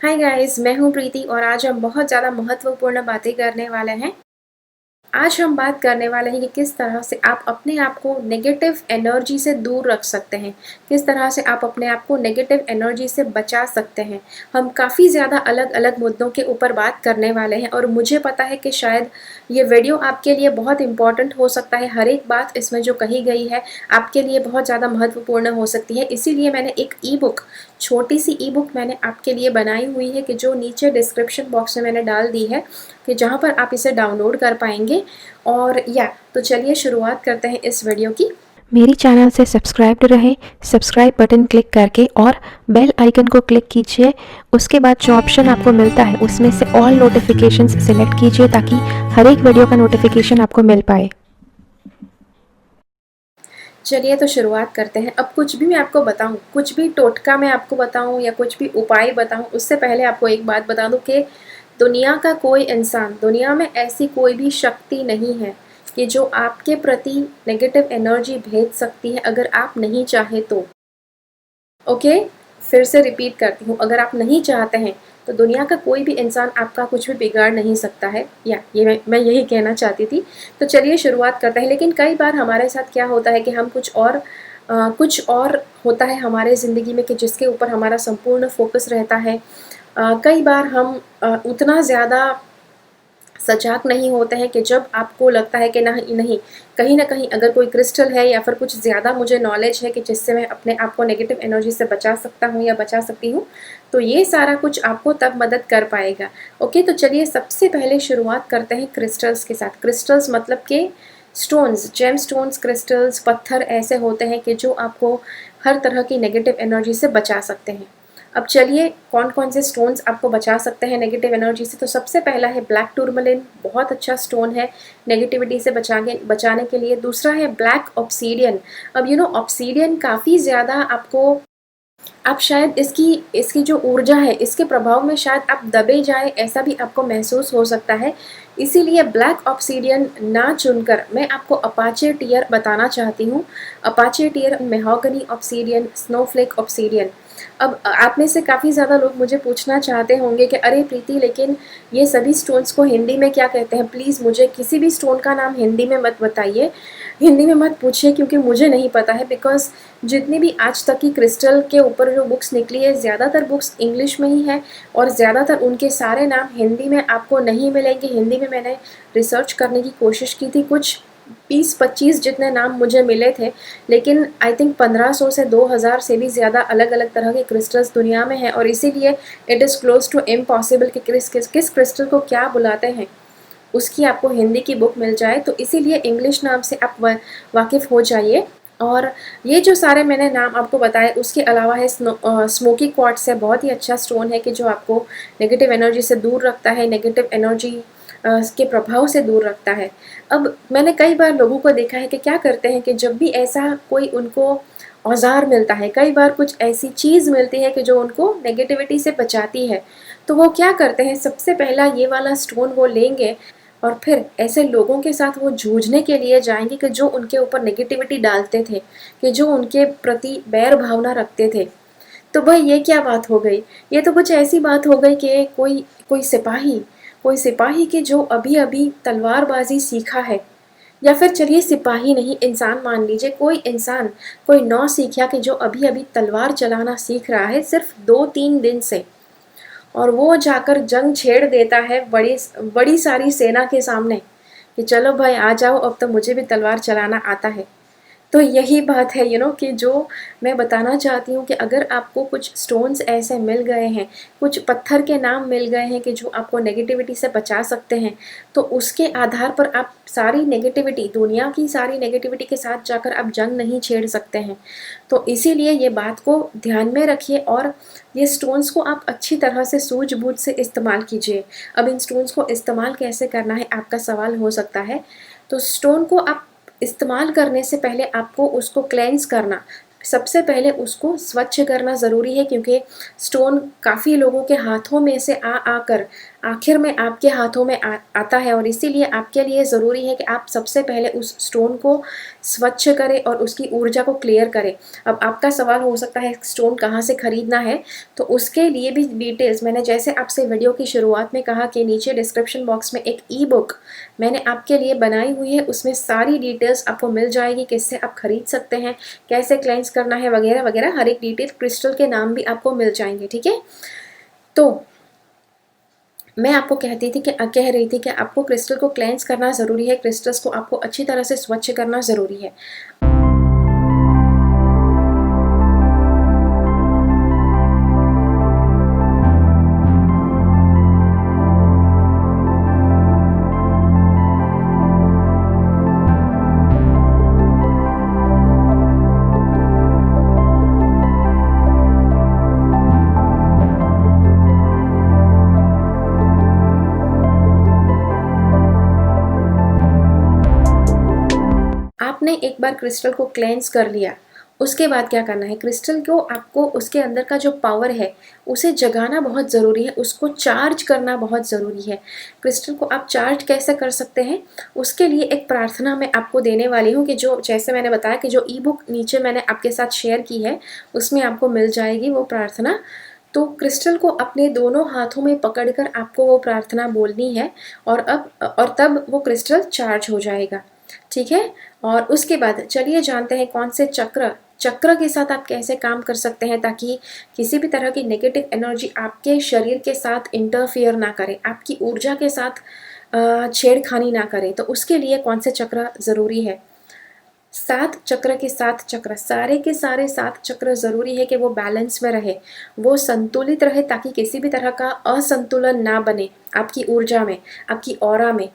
Hi guys, मैं हूँ प्रीति और आज हम बहुत ज़्यादा महत्वपूर्ण बातें करने वाले हैं। आज हम बात करने वाले हैं कि किस तरह से आप अपने आप को नेगेटिव एनर्जी से दूर रख सकते हैं, किस तरह से आप अपने आप को नेगेटिव एनर्जी से बचा सकते हैं। हम काफ़ी ज़्यादा अलग अलग मुद्दों के ऊपर बात करने वाले हैं और मुझे पता है कि शायद ये वीडियो आपके लिए बहुत इम्पॉर्टेंट हो सकता है। हर एक बात इसमें जो कही गई है आपके लिए बहुत ज़्यादा महत्वपूर्ण हो सकती है। इसीलिए मैंने एक ई बुक, छोटी सी ई बुक मैंने आपके लिए बनाई हुई है कि जो नीचे डिस्क्रिप्शन बॉक्स में मैंने डाल दी है कि जहाँ पर आप इसे डाउनलोड कर पाएंगे। और तो चलिए शुरुआत करते हैं इस वीडियो की। मेरी चैनल से सब्सक्राइब्ड रहे, सब्सक्राइब बटन क्लिक करके और बेल आइकन को क्लिक कीजिए। उसके बाद जो ऑप्शन आपको मिलता है उसमें से ऑल नोटिफिकेशंस सिलेक्ट कीजिए ताकि हर एक वीडियो का नोटिफिकेशन आपको मिल पाए। चलिए तो शुरुआत करते हैं। अब कुछ भी मैं आपको बताऊं, कुछ भी टोटका मैं आपको बताऊं या कुछ भी उपाय बताऊं, उससे पहले आपको एक बात बता दूं कि दुनिया का कोई इंसान, दुनिया में ऐसी कोई भी शक्ति नहीं है कि जो आपके प्रति नेगेटिव एनर्जी भेज सकती है अगर आप नहीं चाहे तो। ओके, फिर से रिपीट करती हूँ, अगर आप नहीं चाहते हैं तो दुनिया का कोई भी इंसान आपका कुछ भी बिगाड़ नहीं सकता है। या ये मैं यही कहना चाहती थी। तो चलिए शुरुआत करते हैं। लेकिन कई बार हमारे साथ क्या होता है कि हम कुछ और होता है हमारे ज़िंदगी में कि जिसके ऊपर हमारा संपूर्ण फोकस रहता है। कई बार हम उतना ज़्यादा सजाग नहीं होते हैं कि जब आपको लगता है कि नहीं नहीं, कहीं ना कहीं अगर कोई क्रिस्टल है या फिर कुछ ज़्यादा मुझे नॉलेज है कि जिससे मैं अपने आप को नेगेटिव एनर्जी से बचा सकता हूँ या बचा सकती हूँ, तो ये सारा कुछ आपको तब मदद कर पाएगा। ओके, तो चलिए सबसे पहले शुरुआत करते हैं क्रिस्टल्स के साथ। क्रिस्टल्स मतलब कि स्टोन्स, जेम स्टोन्स, क्रिस्टल्स, पत्थर ऐसे होते हैं कि जो आपको हर तरह की नेगेटिव एनर्जी से बचा सकते हैं। अब चलिए कौन कौन से स्टोन्स आपको बचा सकते हैं नेगेटिव एनर्जी से। तो सबसे पहला है ब्लैक टूरमलिन, बहुत अच्छा स्टोन है नेगेटिविटी से बचाने के लिए। दूसरा है ब्लैक ऑब्सीडियन। अब ऑब्सीडियन काफ़ी ज़्यादा आपको, आप शायद इसकी इसकी जो ऊर्जा है, इसके प्रभाव में शायद आप दबे जाए, ऐसा भी आपको महसूस हो सकता है। इसीलिए ब्लैक ऑब्सीडियन ना चुनकर मैं आपको अपाचे टियर बताना चाहती हूँ। Apache tear, mahogany obsidian, snowflake obsidian. अब आप में से काफ़ी ज़्यादा लोग मुझे पूछना चाहते होंगे कि अरे प्रीति, लेकिन ये सभी स्टोन्स को हिंदी में क्या कहते हैं? प्लीज़ मुझे किसी भी स्टोन का नाम हिंदी में मत बताइए, हिंदी में मत पूछिए, क्योंकि मुझे नहीं पता है। बिकॉज जितनी भी आज तक की क्रिस्टल के ऊपर जो बुक्स निकली है, ज़्यादातर बुक्स इंग्लिश में ही है और ज़्यादातर उनके सारे नाम हिंदी में आपको नहीं मिलेंगे। हिंदी में मैंने रिसर्च करने की कोशिश की थी, कुछ 20-25 जितने नाम मुझे मिले थे, लेकिन आई थिंक 1500 से 2000 से भी ज़्यादा अलग अलग तरह के क्रिस्टल्स दुनिया में हैं। और इसीलिए it is close to impossible कि किस क्रिस्टल को क्या बुलाते हैं उसकी आपको हिंदी की बुक मिल जाए। तो इसीलिए इंग्लिश नाम से आप वाकिफ़ हो जाइए। और ये जो सारे मैंने नाम आपको बताए, उसके अलावा है स्मोकी क्वार्ट्स है, बहुत ही अच्छा स्टोन है कि जो आपको नेगेटिव एनर्जी से दूर रखता है, नेगेटिव एनर्जी के प्रभाव से दूर रखता है। अब मैंने कई बार लोगों को देखा है कि क्या करते हैं कि जब भी ऐसा कोई उनको औजार मिलता है, कई बार कुछ ऐसी चीज़ मिलती है कि जो उनको नेगेटिविटी से बचाती है, तो वो क्या करते हैं, सबसे पहला ये वाला स्टोन वो लेंगे और फिर ऐसे लोगों के साथ वो जूझने के लिए जाएंगे कि जो उनके ऊपर नेगेटिविटी डालते थे, कि जो उनके प्रति बैर भावना रखते थे। तो भाई ये क्या बात हो गई? ये तो कुछ ऐसी बात हो गई कि कोई सिपाही के जो अभी अभी तलवारबाजी सीखा है, या फिर चलिए सिपाही नहीं, इंसान मान लीजिए, कोई इंसान, कोई नौसिखिया कि जो अभी अभी तलवार चलाना सीख रहा है सिर्फ 2-3 दिन से, और वो जाकर जंग छेड़ देता है बड़ी बड़ी सारी सेना के सामने कि चलो भाई आ जाओ, अब तो मुझे भी तलवार चलाना आता है। तो यही बात है कि जो मैं बताना चाहती हूँ कि अगर आपको कुछ स्टोन्स ऐसे मिल गए हैं, कुछ पत्थर के नाम मिल गए हैं कि जो आपको नेगेटिविटी से बचा सकते हैं, तो उसके आधार पर आप सारी नेगेटिविटी, दुनिया की सारी नेगेटिविटी के साथ जाकर आप जंग नहीं छेड़ सकते हैं। तो इसीलिए ये बात को ध्यान में रखिए और ये स्टोन्स को आप अच्छी तरह से सूझबूझ से इस्तेमाल कीजिए। अब इन स्टोन्स को इस्तेमाल कैसे करना है आपका सवाल हो सकता है। तो स्टोन को आप इस्तेमाल करने से पहले आपको उसको क्लेंस करना, सबसे पहले उसको स्वच्छ करना ज़रूरी है, क्योंकि स्टोन काफ़ी लोगों के हाथों में से आकर आखिर में आपके हाथों में आता है, और इसीलिए आपके लिए ज़रूरी है कि आप सबसे पहले उस स्टोन को स्वच्छ करें और उसकी ऊर्जा को क्लियर करें। अब आपका सवाल हो सकता है स्टोन कहाँ से खरीदना है, तो उसके लिए भी डिटेल्स मैंने जैसे आपसे वीडियो की शुरुआत में कहा कि नीचे डिस्क्रिप्शन बॉक्स में एक ई बुक मैंने आपके लिए बनाई हुई है, उसमें सारी डिटेल्स आपको मिल जाएगी, किससे आप खरीद सकते हैं, कैसे क्लेंस करना है वगैरह वगैरह, हर एक डिटेल, क्रिस्टल के नाम भी आपको मिल जाएंगे। ठीक है, तो मैं आपको कह रही थी कि आपको क्रिस्टल को क्लेंस करना ज़रूरी है, क्रिस्टल्स को आपको अच्छी तरह से स्वच्छ करना ज़रूरी है। आपने एक बार क्रिस्टल को क्लेंस कर लिया, उसके बाद क्या करना है, क्रिस्टल को आपको उसके अंदर का जो पावर है उसे जगाना बहुत ज़रूरी है, उसको चार्ज करना बहुत ज़रूरी है। क्रिस्टल को आप चार्ज कैसे कर सकते हैं, उसके लिए एक प्रार्थना मैं आपको देने वाली हूँ कि जो जैसे मैंने बताया कि जो ई बुक नीचे मैंने आपके साथ शेयर की है उसमें आपको मिल जाएगी वो प्रार्थना। तो क्रिस्टल को अपने दोनों हाथों में पकड़कर आपको वो प्रार्थना बोलनी है, और तब वो क्रिस्टल चार्ज हो जाएगा। ठीक है, और उसके बाद चलिए जानते हैं कौन से चक्र के साथ आप कैसे काम कर सकते हैं ताकि किसी भी तरह की नेगेटिव एनर्जी आपके शरीर के साथ इंटरफियर ना करे, आपकी ऊर्जा के साथ छेड़खानी ना करे। तो उसके लिए कौन से चक्र ज़रूरी है, 7 चक्र के 7 चक्र, सारे के सारे 7 चक्र ज़रूरी है कि वो बैलेंस में रहे, वो संतुलित रहे ताकि किसी भी तरह का असंतुलन ना बने आपकी ऊर्जा में, आपकी ऑरा में।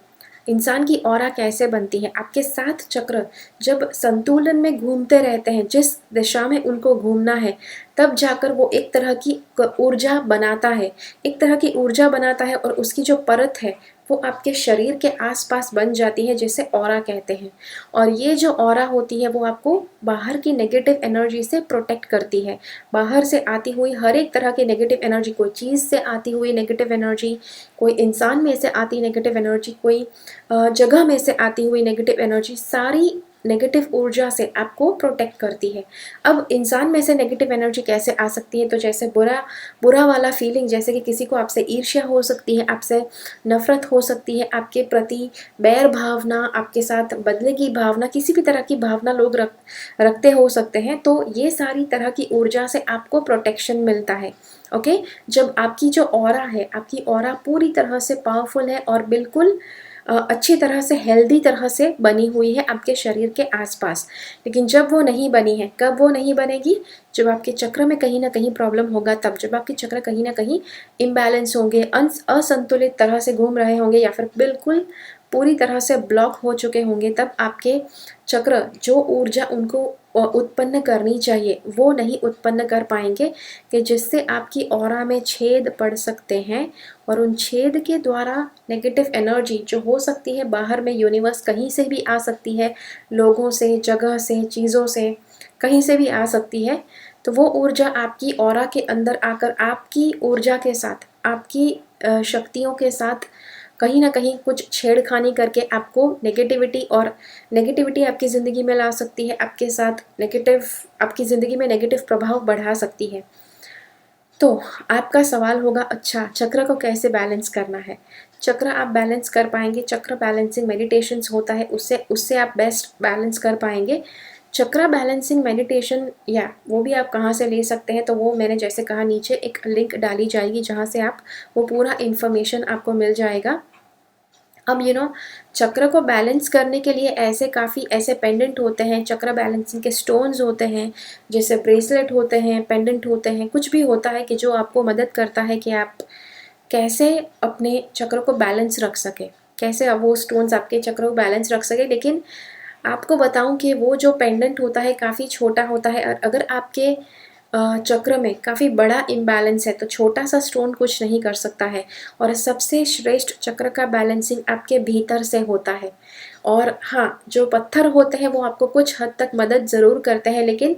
इंसान की ऑरा कैसे बनती है, आपके 7 चक्र जब संतुलन में घूमते रहते हैं, जिस दिशा में उनको घूमना है, तब जाकर वो एक तरह की ऊर्जा बनाता है, एक तरह की ऊर्जा बनाता है, और उसकी जो परत है वो आपके शरीर के आसपास बन जाती है, जिसे ऑरा कहते हैं। और ये जो ऑरा होती है वो आपको बाहर की नेगेटिव एनर्जी से प्रोटेक्ट करती है, बाहर से आती हुई हर एक तरह की नेगेटिव एनर्जी, कोई चीज़ से आती हुई नेगेटिव एनर्जी, कोई इंसान में से आती नेगेटिव एनर्जी, कोई जगह में से आती हुई नेगेटिव एनर्जी, सारी नेगेटिव ऊर्जा से आपको प्रोटेक्ट करती है। अब इंसान में से नेगेटिव एनर्जी कैसे आ सकती है, तो जैसे बुरा वाला फीलिंग, जैसे कि किसी को आपसे ईर्ष्या हो सकती है, आपसे नफरत हो सकती है, आपके प्रति बैर भावना, आपके साथ बदले की भावना, किसी भी तरह की भावना लोग रखते हो सकते हैं। तो ये सारी तरह की ऊर्जा से आपको प्रोटेक्शन मिलता है। ओके, जब आपकी जो ऑरा है, आपकी ऑरा पूरी तरह से पावरफुल है और बिल्कुल अच्छी तरह से, हेल्दी तरह से बनी हुई है आपके शरीर के आसपास। लेकिन जब वो नहीं बनी है, कब वो नहीं बनेगी, जब आपके चक्र में कहीं ना कहीं प्रॉब्लम होगा, तब जब आपके चक्र कहीं ना कहीं इम्बैलेंस होंगे, असंतुलित तरह से घूम रहे होंगे, या फिर बिल्कुल पूरी तरह से ब्लॉक हो चुके होंगे, तब आपके चक्र जो ऊर्जा उनको उत्पन्न करनी चाहिए वो नहीं उत्पन्न कर पाएंगे, कि जिससे आपकी ऑरा में छेद पड़ सकते हैं, और उन छेद के द्वारा नेगेटिव एनर्जी जो हो सकती है बाहर में, यूनिवर्स कहीं से भी आ सकती है, लोगों से, जगह से, चीज़ों से, कहीं से भी आ सकती है। तो वो ऊर्जा आपकी ऑरा के अंदर आकर आपकी ऊर्जा के साथ, आपकी शक्तियों के साथ कहीं ना कहीं कुछ छेड़खानी करके आपको नेगेटिविटी आपकी ज़िंदगी में ला सकती है, आपके साथ आपकी ज़िंदगी में नेगेटिव प्रभाव बढ़ा सकती है। तो आपका सवाल होगा, अच्छा चक्र को कैसे बैलेंस करना है। चक्र आप बैलेंस कर पाएंगे, चक्र बैलेंसिंग मेडिटेशंस होता है, उससे आप बेस्ट बैलेंस कर पाएंगे। चक्र बैलेंसिंग मेडिटेशन या वो भी आप कहाँ से ले सकते हैं, तो वो मैंने जैसे कहा नीचे एक लिंक डाली जाएगी जहाँ से आप वो पूरा इन्फॉर्मेशन आपको मिल जाएगा। अब चक्र को बैलेंस करने के लिए काफ़ी ऐसे पेंडेंट होते हैं, चक्र बैलेंसिंग के स्टोन्स होते हैं, जैसे ब्रेसलेट होते हैं, पेंडेंट होते हैं, कुछ भी होता है कि जो आपको मदद करता है कि आप कैसे अपने चक्र को बैलेंस रख सके, कैसे वो स्टोन्स आपके चक्र को बैलेंस रख सके। लेकिन आपको बताऊं कि वो जो पेंडेंट होता है काफ़ी छोटा होता है, और अगर आपके चक्र में काफ़ी बड़ा इम्बैलेंस है तो छोटा सा स्टोन कुछ नहीं कर सकता है। और सबसे श्रेष्ठ चक्र का बैलेंसिंग आपके भीतर से होता है। और हाँ, जो पत्थर होते हैं वो आपको कुछ हद तक मदद ज़रूर करते हैं, लेकिन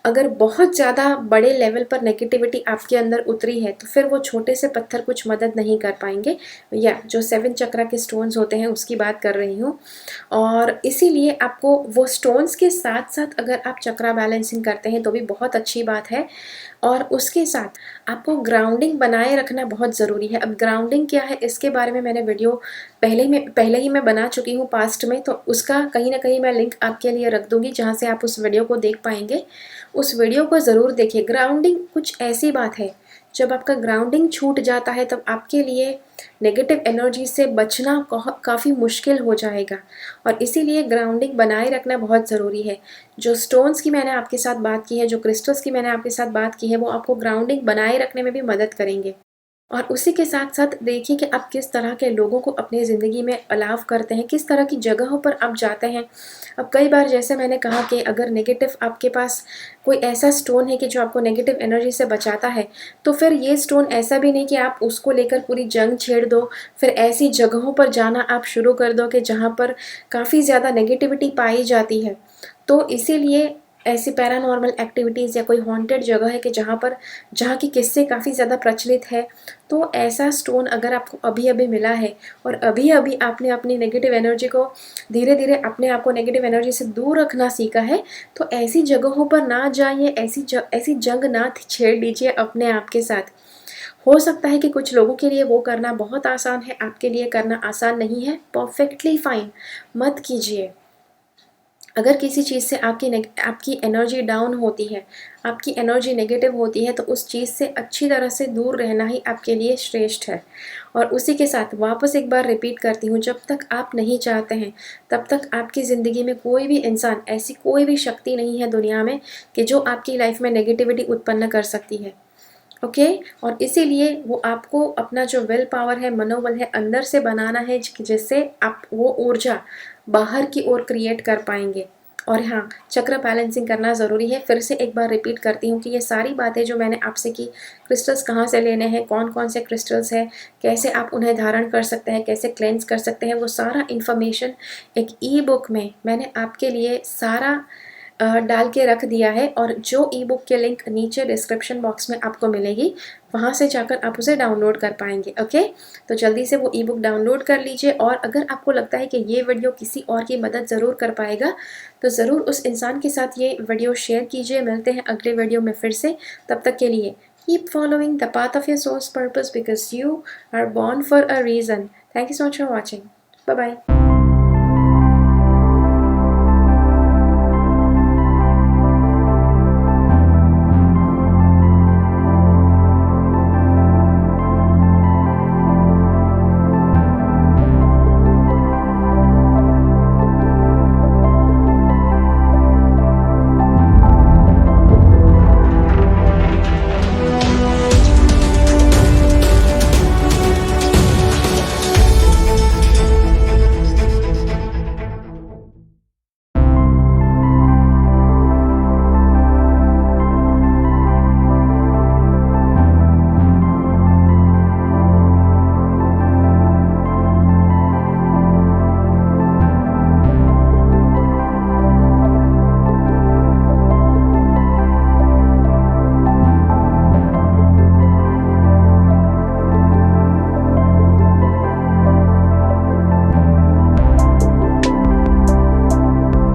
अगर बहुत ज़्यादा बड़े लेवल पर नेगेटिविटी आपके अंदर उतरी है तो फिर वो छोटे से पत्थर कुछ मदद नहीं कर पाएंगे। या जो 7 चक्रा के स्टोन्स होते हैं उसकी बात कर रही हूँ। और इसीलिए आपको वो स्टोन्स के साथ साथ अगर आप चक्रा बैलेंसिंग करते हैं तो भी बहुत अच्छी बात है। और उसके साथ आपको ग्राउंडिंग बनाए रखना बहुत ज़रूरी है। अब ग्राउंडिंग क्या है इसके बारे में मैंने वीडियो पहले ही मैं बना चुकी हूँ पास्ट में, तो उसका कहीं ना कहीं मैं लिंक आपके लिए रख दूँगी जहाँ से आप उस वीडियो को देख पाएंगे। उस वीडियो को ज़रूर देखिए। ग्राउंडिंग कुछ ऐसी बात है, जब आपका ग्राउंडिंग छूट जाता है तब आपके लिए नेगेटिव एनर्जी से बचना काफ़ी मुश्किल हो जाएगा। और इसीलिए ग्राउंडिंग बनाए रखना बहुत ज़रूरी है। जो स्टोन्स की मैंने आपके साथ बात की है, जो क्रिस्टल्स की मैंने आपके साथ बात की है, वो आपको ग्राउंडिंग बनाए रखने में भी मदद करेंगे। और उसी के साथ साथ देखिए कि आप किस तरह के लोगों को अपनी ज़िंदगी में अलाव करते हैं, किस तरह की जगहों पर आप जाते हैं। अब कई बार जैसे मैंने कहा कि अगर नेगेटिव आपके पास कोई ऐसा स्टोन है कि जो आपको नेगेटिव एनर्जी से बचाता है, तो फिर ये स्टोन ऐसा भी नहीं कि आप उसको लेकर पूरी जंग छेड़ दो, फिर ऐसी जगहों पर जाना आप शुरू कर दो कि जहाँ पर काफ़ी ज़्यादा नेगेटिविटी पाई जाती है। तो इसीलिए ऐसी पैरानॉर्मल एक्टिविटीज़ या कोई हॉन्टेड जगह है कि जहाँ की किस्से काफ़ी ज़्यादा प्रचलित है, तो ऐसा स्टोन अगर आपको अभी-अभी मिला है और अभी-अभी आपने अपनी नेगेटिव एनर्जी को धीरे-धीरे अपने आप को नेगेटिव एनर्जी से दूर रखना सीखा है, तो ऐसी जगहों पर ना जाइए, ऐसी जंग ना छेड़ लीजिए अपने आप के साथ। हो सकता है कि कुछ लोगों के लिए वो करना बहुत आसान है, आपके लिए करना आसान नहीं है, परफेक्टली फाइन, मत कीजिए। अगर किसी चीज़ से आपकी एनर्जी डाउन होती है, आपकी एनर्जी नेगेटिव होती है, तो उस चीज़ से अच्छी तरह से दूर रहना ही आपके लिए श्रेष्ठ है। और उसी के साथ वापस एक बार रिपीट करती हूँ, जब तक आप नहीं चाहते हैं तब तक आपकी ज़िंदगी में कोई भी इंसान, ऐसी कोई भी शक्ति नहीं है दुनिया में कि जो आपकी लाइफ में नेगेटिविटी उत्पन्न कर सकती है। ओके। और इसीलिए वो आपको अपना जो विल पावर है, मनोबल है, अंदर से बनाना है जिससे आप वो ऊर्जा बाहर की ओर क्रिएट कर पाएंगे। और हाँ, चक्र बैलेंसिंग करना ज़रूरी है। फिर से एक बार रिपीट करती हूँ कि ये सारी बातें जो मैंने आपसे की, क्रिस्टल्स कहाँ से लेने हैं, कौन कौन से क्रिस्टल्स हैं, कैसे आप उन्हें धारण कर सकते हैं, कैसे क्लेंस कर सकते हैं, वो सारा इन्फॉर्मेशन एक ई बुक में मैंने आपके लिए सारा डाल के रख दिया है। और जो ई बुक के लिंक नीचे डिस्क्रिप्शन बॉक्स में आपको मिलेगी, वहाँ से जाकर आप उसे डाउनलोड कर पाएंगे। ओके, तो जल्दी से वो ई बुक डाउनलोड कर लीजिए। और अगर आपको लगता है कि ये वीडियो किसी और की मदद ज़रूर कर पाएगा, तो ज़रूर उस इंसान के साथ ये वीडियो शेयर कीजिए। मिलते हैं अगले वीडियो में फिर से। तब तक के लिए keep following the path of your soul's purpose, because you are born for a reason. Thank you so much for watching. Bye bye.